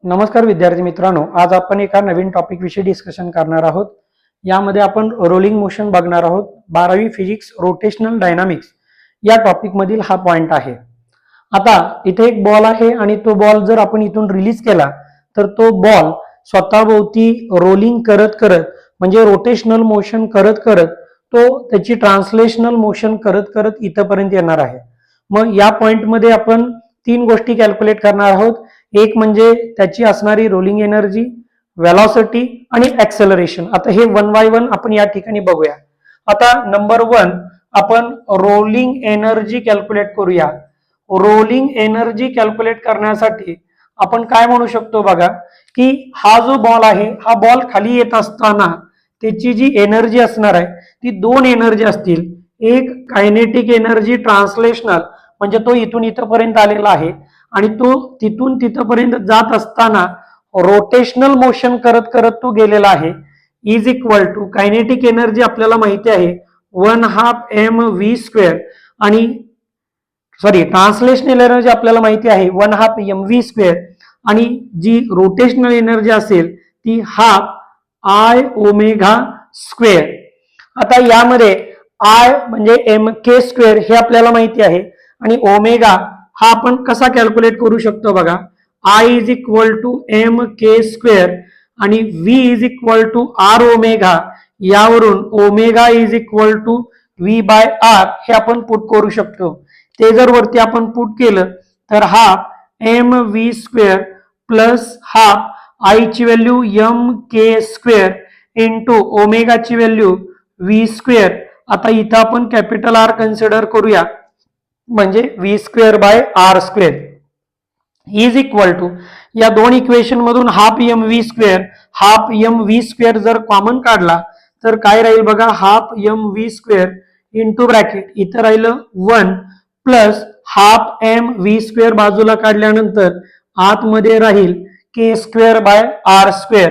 नमस्कार विद्यार्थी मित्रांनो, आज आपण एका नवीन टॉपिक विषयी डिस्कशन करणार आहोत। यामध्ये आपण रोलिंग मोशन बघणार आहोत। 12वी फिजिक्स रोटेशनल डायनामिक्स या टॉपिक मधील हा पॉइंट आहे। आता इथे एक बॉल आहे आणि तो बॉल जर आपण इथून रिलीज केला तर तो बॉल स्वतःभोवती रोलिंग करत करत म्हणजे रोटेशनल मोशन करत करत तो त्याची ट्रान्सलेशनल मोशन करत करत इथपर्यंत येणार आहे। मग या पॉइंट मध्ये आपण तीन गोष्टी कॅल्क्युलेट करणार आहोत। एक म्हणजे त्याची असणारी रोलिंग एनर्जी, वेलॉसिटी आणि ऍक्सेलरेशन। आता हे वन बाय वन आपण या ठिकाणी बघूया। आता नंबर 1 आपण रोलिंग एनर्जी कॅल्क्युलेट करूया। रोलिंग एनर्जी कॅल्क्युलेट करण्यासाठी आपण काय म्हणू शकतो बघा, की हा जो बॉल आहे हा बॉल खाली येत असताना त्याची जी एनर्जी असणार आहे ती दोन एनर्जी असतील। एक कायनेटिक एनर्जी ट्रान्सलेशनल म्हणजे तो इथून इथपर्यंत आलेला आहे आणि तो तिथून तिथपर्यंत जात असताना रोटेशनल मोशन करत करत तो गेलेला आहे, is equal to kinetic energy आपल्याला माहिती आहे 1/2 mv² आणि ट्रान्सलेशनल एनर्जी आपल्याला माहिती आहे 1/2 mv² आणि जी रोटेशनल एनर्जी असेल ती 1/2 I ω²। आता यामध्ये I म्हणजे mk² हे आपल्याला माहिती आहे आणि ओमेगा हा आपण कसा कॅल्क्युलेट करू शकतो बघा, I is equal to mk² आणि V is equal to R omega, यावरून omega is equal to V/R हे आपण पुट करू शकतो। ते जर वरती आपण पुट केलं तर 1/2 mv² प्लस 1/2 I ची व्हॅल्यू mk² इंटू ओमेगाची व्हॅल्यू v²। आता इथं आपण कॅपिटल R कन्सिडर करूया म्हणजे v²/r² इज इक्वल टू या दोन इक्वेशन मधून 1/2 mv² जर कॉमन काढला तर काय राहील बघा, 1/2 mv² इंटू ब्रॅकेट इथं राहिलं 1 प्लस 1/2 mv² बाजूला काढल्यानंतर आतमध्ये राहील k²/r²।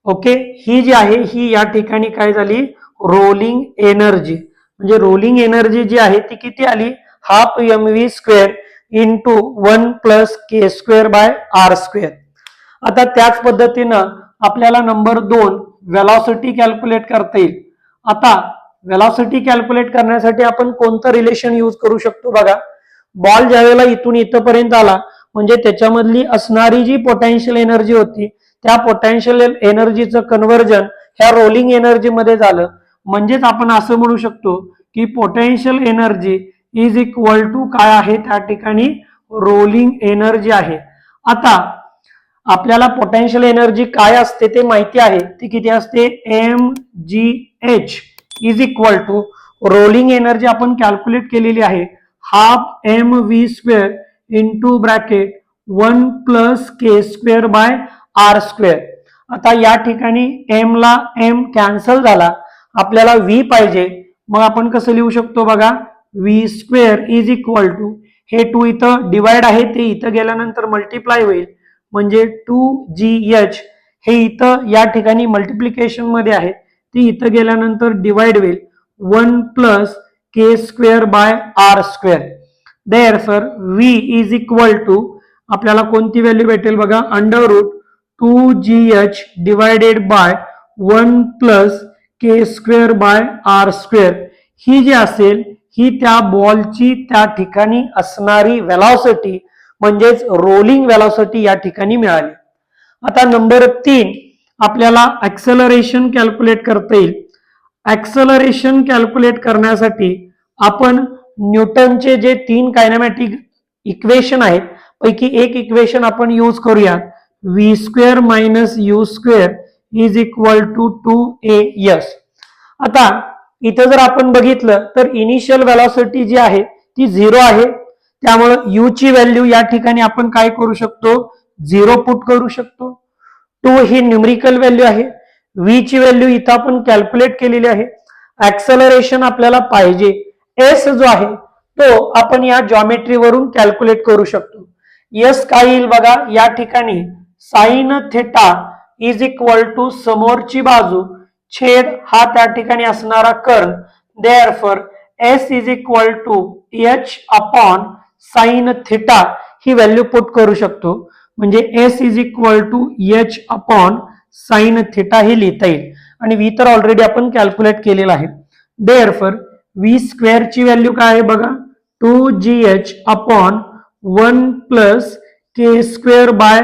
ओके, ही जी आहे ही या ठिकाणी काय झाली, रोलिंग एनर्जी। म्हणजे रोलिंग एनर्जी जी आहे ती किती आली, 1/2 mv² इंटू 1 प्लस k²/r²। आता त्याच पद्धतीनं आपल्याला नंबर 2 वेलॉसिटी कॅल्क्युलेट करता येईल। आता वेलॉसिटी कॅल्क्युलेट करण्यासाठी आपण कोणतं रिलेशन यूज करू शकतो बघा, बॉल ज्यावेळेला इथून इथपर्यंत आला म्हणजे त्याच्यामधली असणारी जी पोटेन्शियल एनर्जी होती त्या पोटेन्शियल एनर्जीचं कन्व्हर्जन ह्या रोलिंग एनर्जी मध्ये झालं। म्हणजेच आपण असं म्हणू शकतो की potential energy is equal to काय आहे, त्या ठिकाणी रोलिंग एनर्जी आहे। आता आपल्याला पोटेन्शियल एनर्जी काय असते ते माहिती आहे, ती किती असते, mgh is equal to rolling energy आपण कॅल्क्युलेट केलेली आहे 1/2 mv² into bracket 1 plus k²/r²। आता या ठिकाणी m ला m कॅन्सल झाला, आपल्याला v पाहिजे, मग आपण कसं लिहू शकतो बघा, v² इज इक्वल टू हे 2 इथं डिवाइड आहे ते इथं गेल्यानंतर मल्टिप्लाय होईल म्हणजे 2gh हे इथं या ठिकाणी मल्टिप्लिकेशन मध्ये आहे ती इथं गेल्यानंतर डिवाइड होईल 1 plus k²/r²। Therefore v is equal to आपल्याला कोणती व्हॅल्यू भेटेल बघा, √2gh divided by 1 plus k²/r²। ही जी असेल ही त्या बॉलची त्या ठिकाणी असणारी वेलॉसिटी म्हणजेच रोलिंग वेलॉसिटी या ठिकाणी मिळाली। आता नंबर 3 आपल्याला ऍक्सेलरेशन कॅल्क्युलेट करता येईल। ऍक्सेलरेशन कॅल्क्युलेट करण्यासाठी आपण न्यूटनचे जे 3 कायनेमॅटिक इक्वेशन आहेत पैकी एक इक्वेशन आपण यूज करूया, v² - u² is equal to 2as। आता इथं जर आपण बघितलं तर इनिशियल वेलॉसिटी जी आहे ती 0 आहे, त्यामुळे u ची व्हॅल्यू या ठिकाणी आपण काय करू शकतो, 0 पुट करू शकतो। 2 ही न्यूमरिकल व्हॅल्यू आहे, v ची व्हॅल्यू इथं आपण कॅल्क्युलेट केलेली आहे। ऍक्सेलरेशन आपल्याला पाहिजे s जो आहे तो आपण या जॉमेट्री वरून कॅल्क्युलेट करू शकतो। s काय येईल बघा, या ठिकाणी sine theta is equal to समोरची बाजू छेद हा त्या ठिकाणी असणारा कर्ण, therefore s is equal to h upon sine theta ही व्हॅल्यू पुट करू शकतो। म्हणजे S is equal to H upon sine theta हे लिहिता येईल. आणि व्ही तर ऑलरेडी आपण कॅल्क्युलेट केलेला आहे. देअरफॉर व्ही स्क्वेअर ची व्हॅल्यू काय आहे बघा, 2gh upon 1 plus K square by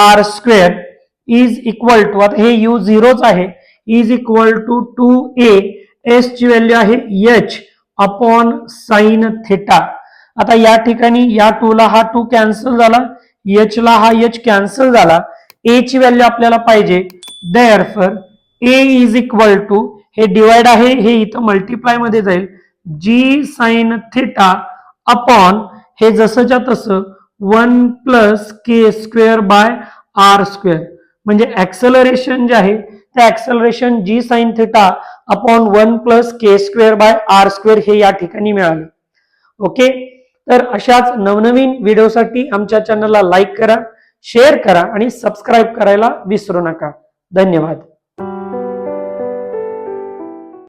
R square is equal to, आता हे यू झिरोच आहे, is equal to 2a, S ची व्हॅल्यू आहे एच अपॉन साइन थिटा. आता या ठिकाणी या 2 ला हा 2 कॅन्सल झाला, एच ला हा एच कॅन्सल झाला, ए ची व्हॅल्यू आपल्याला पाहिजे. Therefore A is equal to, हे डिवाइड आहे हे इथं मल्टिप्लाय मध्ये जाईल, जी साइन थिटा अपॉन हे जसंच्या तसं 1 plus K square by R square. म्हणजे ऍक्सलरेशन जे आहे ते acceleration G sine theta upon 1 plus K square by R square हे या ठिकाणी मिळालं. ओके, तर अशाच नवनवीन व्हिडिओसाठी आमच्या चॅनलला लाईक करा, शेअर करा आणि सबस्क्राईब करायला विसरू नका. धन्यवाद.